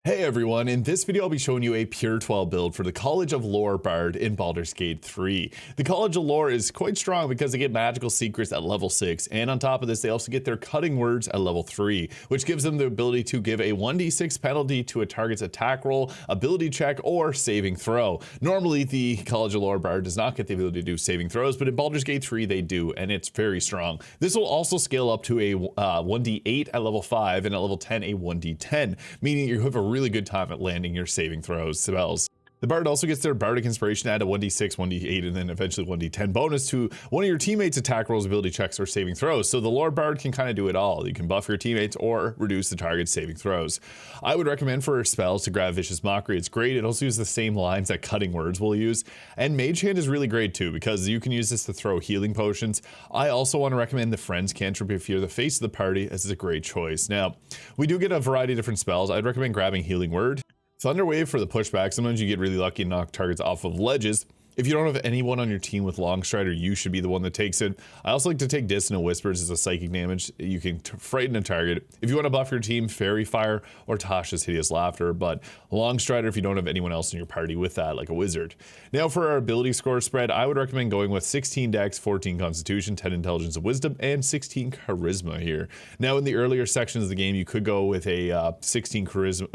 Hey everyone, in this video I'll be showing you a pure 12 build for the College of Lore Bard in Baldur's Gate 3. The College of Lore is quite strong because they get magical secrets at level 6, and on top of this they also get their cutting words at level 3, which gives them the ability to give a 1d6 penalty to a target's attack roll, ability check, or saving throw. Normally the College of Lore Bard does not get the ability to do saving throws, but in Baldur's Gate 3 they do, and it's very strong. This will also scale up to a 1d8 at level 5, and at level 10 a 1d10, meaning you have a really good time at landing your saving throws spells. The Bard also gets their Bardic Inspiration to add a 1d6, 1d8, and then eventually 1d10 bonus to one of your teammates' attack rolls, ability checks, or saving throws. So the Lore Bard can kind of do it all. You can buff your teammates or reduce the target's saving throws. I would recommend for spells to grab Vicious Mockery. It's great. It also uses the same lines that Cutting Words will use. And Mage Hand is really great too, because you can use this to throw healing potions. I also want to recommend the Friends Cantrip if you're the face of the party, as it's a great choice. Now, we do get a variety of different spells. I'd recommend grabbing Healing Word. Thunder Wave for the pushback. Sometimes you get really lucky and knock targets off of ledges. If you don't have anyone on your team with Long Strider, you should be the one that takes it. I also like to take Dissonant Whispers as a psychic damage. You can frighten a target. If you want to buff your team, Fairy Fire or Tasha's Hideous Laughter, but Long Strider if you don't have anyone else in your party with that, like a wizard. Now for our ability score spread, I would recommend going with 16 Dex, 14 Constitution, 10 Intelligence and Wisdom, and 16 Charisma here. Now in the earlier sections of the game, you could go with a 16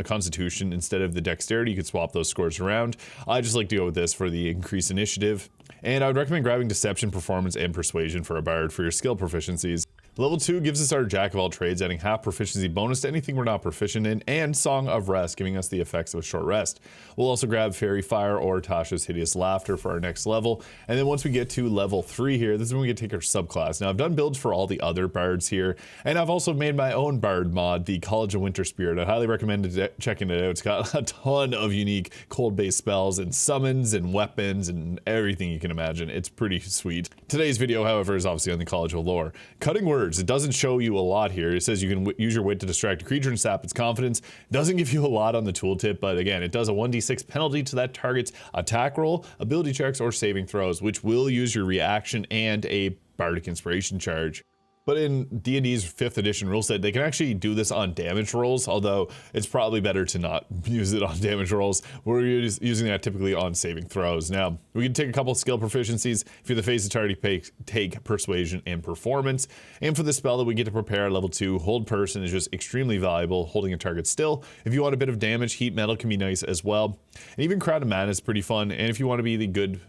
Constitution instead of the Dexterity. You could swap those scores around. I just like to go with this for the increase initiative, and I would recommend grabbing Deception, Performance, and Persuasion for a Bard for your skill proficiencies. Level 2 gives us our Jack of all trades, adding half proficiency bonus to anything we're not proficient in, and Song of Rest, giving us the effects of a short rest. We'll also grab Fairy Fire or Tasha's Hideous Laughter for our next level, and then once we get to level 3 here, this is when we get to take our subclass. Now I've done builds for all the other bards here, and I've also made my own bard mod, the College of Winter Spirit. I highly recommend checking it out. It's got a ton of unique cold-based spells and summons and weapons and everything you can imagine. It's pretty sweet. Today's video, however, is obviously on the College of Lore. Cutting Words. It doesn't show you a lot here. It says you can use your wit to distract a creature and sap its confidence. It doesn't give you a lot on the tooltip, but again, it does a 1d6 penalty to that target's attack roll, ability checks, or saving throws, which will use your reaction and a Bardic Inspiration charge. But in D&D's 5th edition rule set, they can actually do this on damage rolls, although it's probably better to not use it on damage rolls. We're using that typically on saving throws. Now, we can take a couple skill proficiencies. If you're the face of the target, take Persuasion and Performance. And for the spell that we get to prepare at level 2, Hold Person is just extremely valuable, holding a target still. If you want a bit of damage, Heat Metal can be nice as well. And even Crown of Mana is pretty fun. And if you want to be the good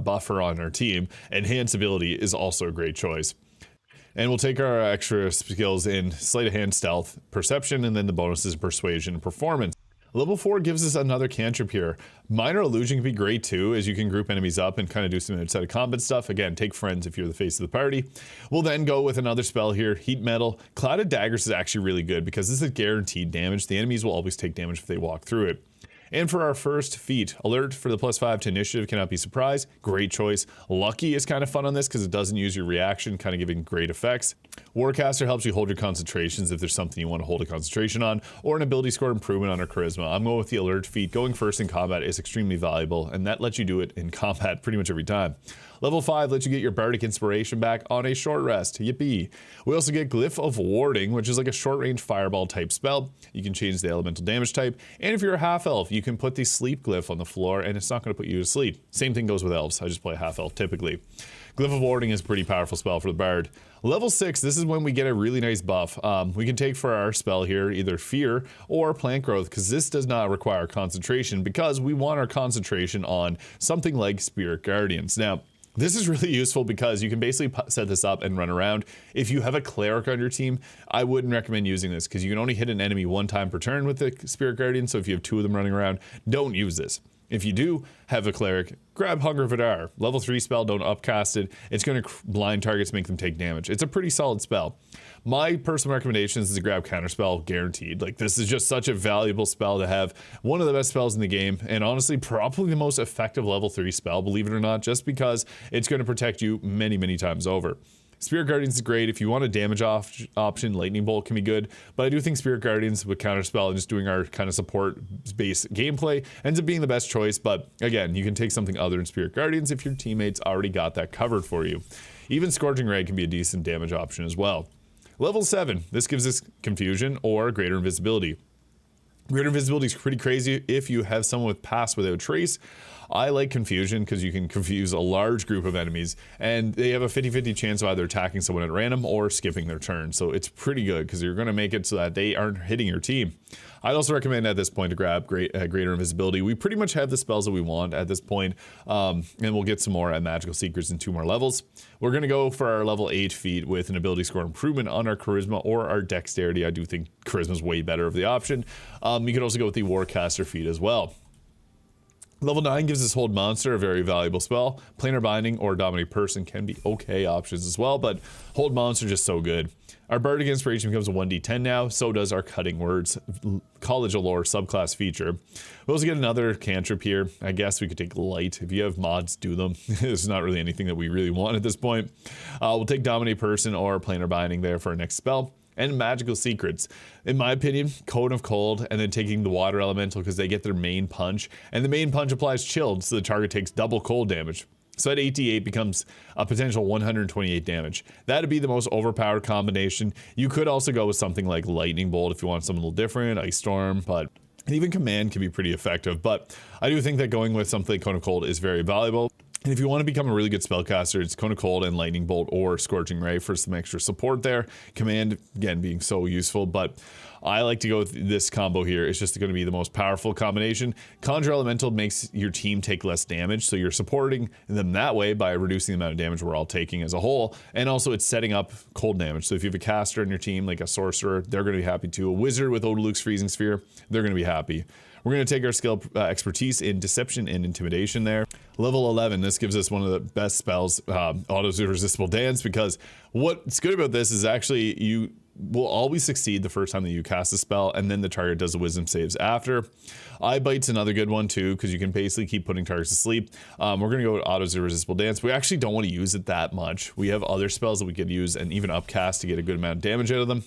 buffer on our team, Enhance Ability is also a great choice. And we'll take our extra skills in Sleight of Hand, Stealth, Perception, and then the bonuses Persuasion and Performance. Level 4 gives us another cantrip here. Minor Illusion can be great too, as you can group enemies up and kind of do some outside of combat stuff. Again, take Friends if you're the face of the party. We'll then go with another spell here, Heat Metal. Clouded Daggers is actually really good because this is guaranteed damage. The enemies will always take damage if they walk through it. And for our first feat, Alert for the +5 to initiative, cannot be surprised. Great choice. Lucky is kind of fun on this because it doesn't use your reaction, kind of giving great effects. Warcaster helps you hold your concentrations if there's something you want to hold a concentration on, or an ability score improvement on our charisma. I'm going with the Alert feat. Going first in combat is extremely valuable, and that lets you do it in combat pretty much every time. Level 5 lets you get your Bardic Inspiration back on a short rest. Yippee. We also get Glyph of Warding, which is like a short-range fireball type spell. You can change the elemental damage type, and if you're a half-elf, you can put the Sleep Glyph on the floor, and it's not going to put you to sleep. Same thing goes with elves. I just play half-elf typically. Glyph of Warding is a pretty powerful spell for the Bard. Level 6, this is when we get a really nice buff. We can take for our spell here either Fear or Plant Growth, because this does not require concentration, because we want our concentration on something like Spirit Guardians. Now, this is really useful because you can basically set this up and run around. If you have a cleric on your team, I wouldn't recommend using this because you can only hit an enemy one time per turn with the Spirit Guardian. So if you have 2 of them running around, don't use this. If you do have a cleric, grab Hunger Vidar. Level 3 spell, don't upcast it. It's going to blind targets, make them take damage. It's a pretty solid spell. My personal recommendation is to grab Counterspell, guaranteed. Like, this is just such a valuable spell to have. One of the best spells in the game, and honestly, probably the most effective level 3 spell, believe it or not, just because it's going to protect you many, many times over. Spirit Guardians is great. If you want a damage option, Lightning Bolt can be good, but I do think Spirit Guardians with Counterspell and just doing our kind of support-based gameplay ends up being the best choice, but again, you can take something other than Spirit Guardians if your teammates already got that covered for you. Even Scorching Ray can be a decent damage option as well. Level 7, this gives us Confusion or Greater Invisibility. Greater invisibility is pretty crazy if you have someone with pass without trace. I like confusion because you can confuse a large group of enemies, and they have a 50-50 chance of either attacking someone at random or skipping their turn. So it's pretty good because you're going to make it so that they aren't hitting your team. I'd also recommend at this point to grab greater invisibility. We pretty much have the spells that we want at this point, and we'll get some more at Magical Secrets in 2 more levels. We're going to go for our level 8 feat with an ability score improvement on our charisma or our dexterity. I do think charisma is way better of the option. You could also go with the Warcaster feat as well. Level 9 gives us Hold Monster, a very valuable spell. Planar Binding or Dominate Person can be okay options as well, but Hold Monster just so good. Our Bardic Inspiration becomes a 1d10 now, so does our Cutting Words College of Lore subclass feature. We also get another cantrip here. I guess we could take Light. If you have mods, do them. It's not really anything that we really want at this point. We'll take Dominate Person or Planar Binding there for our next spell. And Magical Secrets. In my opinion, Cone of Cold, and then taking the Water Elemental because they get their main punch. And the main punch applies chilled, so the target takes double cold damage. So that 8d8 becomes a potential 128 damage. That'd be the most overpowered combination. You could also go with something like Lightning Bolt if you want something a little different, Ice Storm, but and even Command can be pretty effective. But I do think that going with something like Cone of Cold is very valuable. And if you want to become a really good spellcaster, it's Cone of Cold and Lightning Bolt or Scorching Ray for some extra support there. Command, again, being so useful, but I like to go with this combo here. It's just going to be the most powerful combination. Conjure Elemental makes your team take less damage, so you're supporting them that way by reducing the amount of damage we're all taking as a whole. And also it's setting up cold damage. So if you have a caster in your team, like a sorcerer, they're going to be happy too. A wizard with Odaluk's Freezing Sphere, they're going to be happy. We're going to take our skill expertise in Deception and Intimidation there. Level 11, this gives us one of the best spells, Auto's Irresistible Dance, because what's good about this is actually you will always succeed the first time that you cast a spell, and then the target does the wisdom saves after. Eye Bite's another good one too, because you can basically keep putting targets to sleep. We're going to go with Auto's Irresistible Dance. We actually don't want to use it that much. We have other spells that we could use, and even Upcast to get a good amount of damage out of them.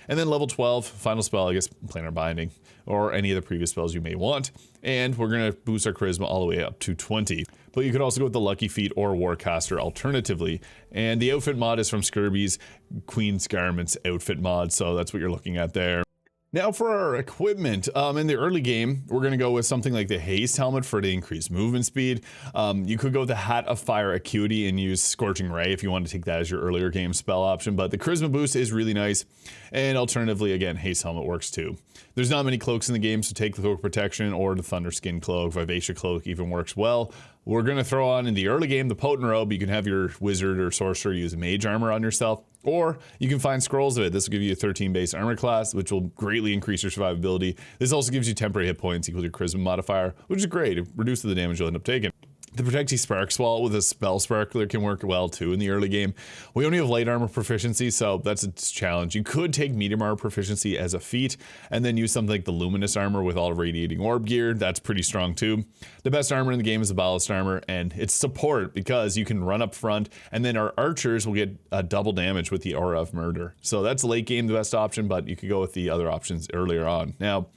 And then level 12, final spell, I guess, Planar Binding, or any of the previous spells you may want. And we're going to boost our charisma all the way up to 20. But you could also go with the Lucky Feat or Warcaster alternatively. And the outfit mod is from Skirby's Queen's Garments outfit mod, so that's what you're looking at there. Now for our equipment, in the early game, we're going to go with something like the Haste Helmet for the increased movement speed. You could go with the Hat of Fire Acuity and use Scorching Ray if you want to take that as your earlier game spell option, but the Charisma boost is really nice. And alternatively, again, Haste Helmet works too. There's not many cloaks in the game, so take the Cloak Protection or the Thunder Skin Cloak. Vivacia Cloak even works well. We're going to throw on in the early game the Potent Robe. You can have your wizard or sorcerer use mage armor on yourself, or you can find scrolls of it. This will give you a 13 base armor class, which will greatly increase your survivability. This also gives you temporary hit points equal to your charisma modifier, which is great. It reduces the damage you'll end up taking. The Protecty Spark Swallow with a Spell Sparkler can work well too in the early game. We only have light armor proficiency, so that's a challenge. You could take medium armor proficiency as a feat and then use something like the Luminous Armor with all Radiating Orb gear. That's pretty strong too. The best armor in the game is the Ballast Armor, and it's support because you can run up front, and then our archers will get double damage with the Aura of Murder. So that's late game the best option, but you could go with the other options earlier on. Now,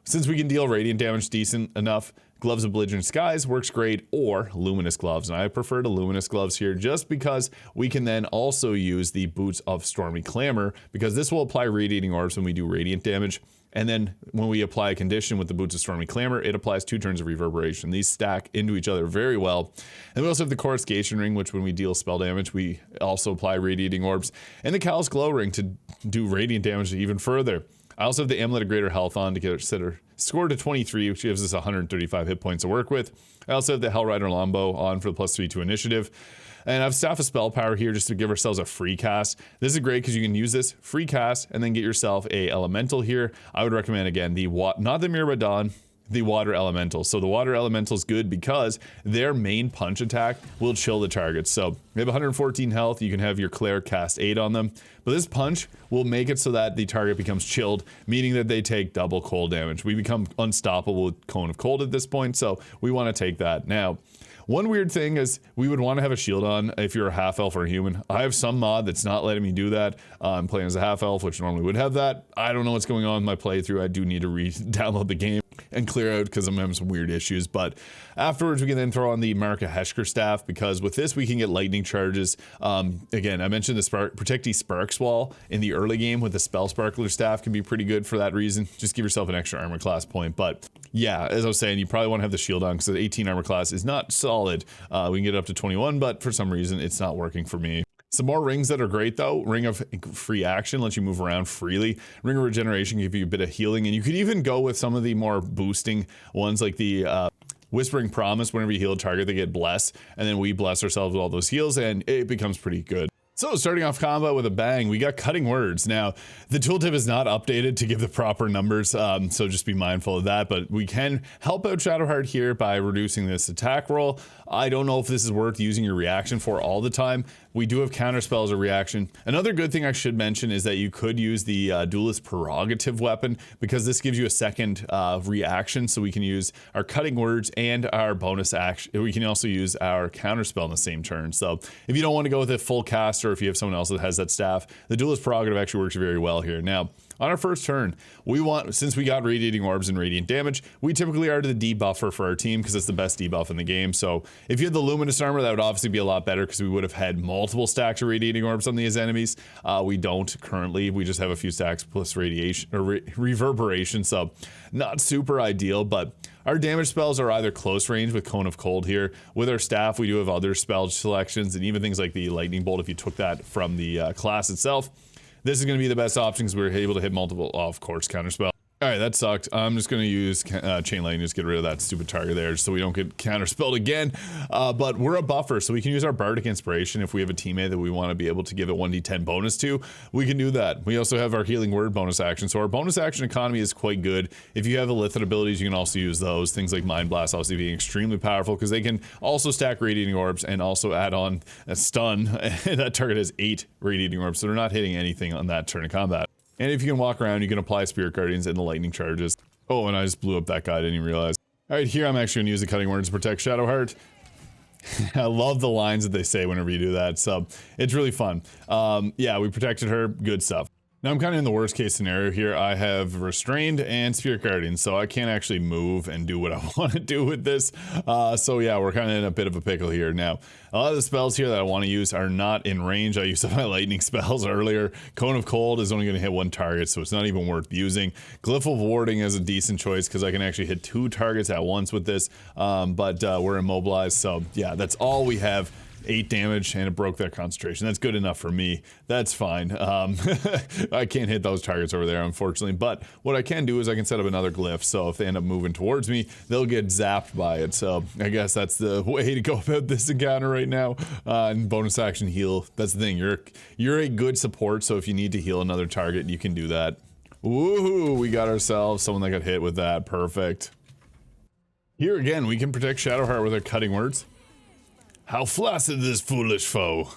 since we can deal radiant damage decent enough, Gloves of Belligerent Skies works great, or Luminous Gloves. And I prefer the Luminous Gloves here just because we can then also use the Boots of Stormy Clamor, because this will apply Radiating Orbs when we do radiant damage. And then when we apply a condition with the Boots of Stormy Clamor, it applies 2 turns of Reverberation. These stack into each other very well. And we also have the Coruscation Ring, which when we deal spell damage, we also apply Radiating Orbs. And the Callous Glow Ring to do radiant damage even further. I also have the Amulet of Greater Health on to get our score to 23, which gives us 135 hit points to work with. I also have the Hellrider Longbow on for the +3 to initiative. And I have Staff of Spell Power here just to give ourselves a free cast. This is great because you can use this free cast and then get yourself a elemental here. I would recommend, again, not the Myrmidon, the Water Elemental. So the Water Elemental is good because their main punch attack will chill the target. So they have 114 health. You can have your Cleric cast 8 on them. But this punch will make it so that the target becomes chilled, meaning that they take double cold damage. We become unstoppable with Cone of Cold at this point, so we want to take that. Now, one weird thing is we would want to have a shield on if you're a half elf or a human. I have some mod that's not letting me do that. I'm playing as a half elf, which normally would have that. I don't know what's going on with my playthrough. I do need to re-download the game. and clear out because I'm having some weird issues. But afterwards, we can then throw on the Marika Heshker staff, because with this we can get lightning charges. Again, I mentioned the Protectee Sparks wall in the early game with the Spell Sparkler staff can be pretty good for that reason. Just give yourself an extra armor class point. But yeah, as I was saying, you probably want to have the shield on because the 18 armor class is not solid. We can get up to 21, but for some reason it's not working for me. Some more rings that are great though. Ring of free action lets you move around freely. Ring of regeneration give you a bit of healing, and you could even go with some of the more boosting ones like the Whispering Promise. Whenever you heal a target, they get blessed, and then we bless ourselves with all those heals, and it becomes pretty good. So starting off combat with a bang, we got Cutting Words. Now, the tooltip is not updated to give the proper numbers, so just be mindful of that, but we can help out Shadowheart here by reducing this attack roll. I don't know if this is worth using your reaction for all the time. We do have counterspell as a reaction. Another good thing I should mention is that you could use the Duelist Prerogative weapon, because this gives you a second reaction, so we can use our Cutting Words and our bonus action. We can also use our counterspell in the same turn. So if you don't want to go with a full cast, or if you have someone else that has that staff, the Duelist Prerogative actually works very well here. Now, on our first turn, we want, since we got Radiating Orbs and Radiant Damage, we typically are the debuffer for our team because it's the best debuff in the game. So if you had the Luminous Armor, that would obviously be a lot better because we would have had multiple stacks of Radiating Orbs on these enemies. We don't currently. We just have a few stacks plus radiation or reverberation, so not super ideal, but our damage spells are either close range with Cone of Cold here. With our staff, we do have other spell selections, and even things like the Lightning Bolt if you took that from the class itself. This is going to be the best option because we're able to hit multiple, of course, counterspell. All right, that sucked. I'm just going to use Chain Lightning, just get rid of that stupid target there so we don't get counterspelled again. But we're a buffer, so we can use our Bardic Inspiration if we have a teammate that we want to be able to give a 1d10 bonus to. We can do that. We also have our Healing Word bonus action, so our bonus action economy is quite good. If you have Illithid abilities, you can also use those. Things like Mind Blast obviously being extremely powerful because they can also stack Radiating Orbs and also add on a stun. That target has 8 Radiating Orbs, so they're not hitting anything on that turn of combat. And if you can walk around, you can apply Spirit Guardians and the lightning charges. Oh, and I just blew up that guy, I didn't even realize. All right, here I'm actually gonna use the Cutting Words to protect Shadowheart. I love the lines that they say whenever you do that, so it's really fun. Yeah, we protected her, good stuff. Now I'm kind of in the worst case scenario here. I have Restrained and Spirit Guardian, so I can't actually move and do what I want to do with this. So yeah, we're kind of in a bit of a pickle here. Now, a lot of the spells here that I want to use are not in range. I used my lightning spells earlier. Cone of Cold is only going to hit 1 target, so it's not even worth using. Glyph of Warding is a decent choice because I can actually hit 2 targets at once with this, but we're immobilized, so yeah, that's all we have. 8 damage, and it broke that concentration. That's good enough for me. That's fine. I can't hit those targets over there, unfortunately, but what I can do is I can set up another glyph, so if they end up moving towards me, they'll get zapped by it. So I guess that's the way to go about this encounter right now. And bonus action heal. That's the thing. You're a good support, so if you need to heal another target, you can do that. Woohoo! We got ourselves someone that got hit with that. Perfect. Here again, we can protect Shadowheart with our Cutting Words. How flaccid this foolish foe.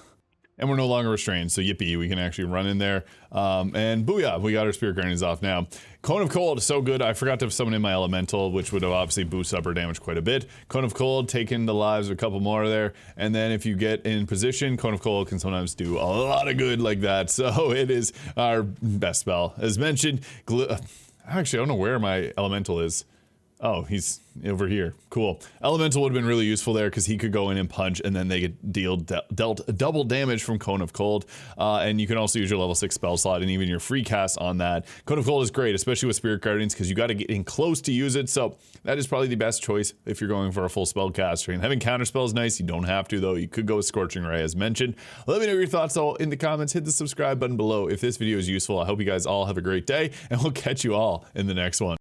And we're no longer restrained, so yippee, we can actually run in there. And booyah, we got our Spirit Guardians off now. Cone of Cold is so good, I forgot to summon in my Elemental, which would have obviously boosted up our damage quite a bit. Cone of Cold, taking the lives of a couple more there. And then if you get in position, Cone of Cold can sometimes do a lot of good like that. So it is our best spell. As mentioned, actually, I don't know where my Elemental is. Oh, he's over here. Cool. Elemental would have been really useful there because he could go in and punch, and then they get dealt double damage from Cone of Cold. And you can also use your level 6 spell slot and even your free cast on that. Cone of Cold is great, especially with Spirit Guardians, because you got to get in close to use it. So that is probably the best choice if you're going for a full spell caster. And having counterspell is nice. You don't have to, though. You could go with Scorching Ray, as mentioned. Let me know your thoughts all in the comments. Hit the subscribe button below if this video is useful. I hope you guys all have a great day, and we'll catch you all in the next one.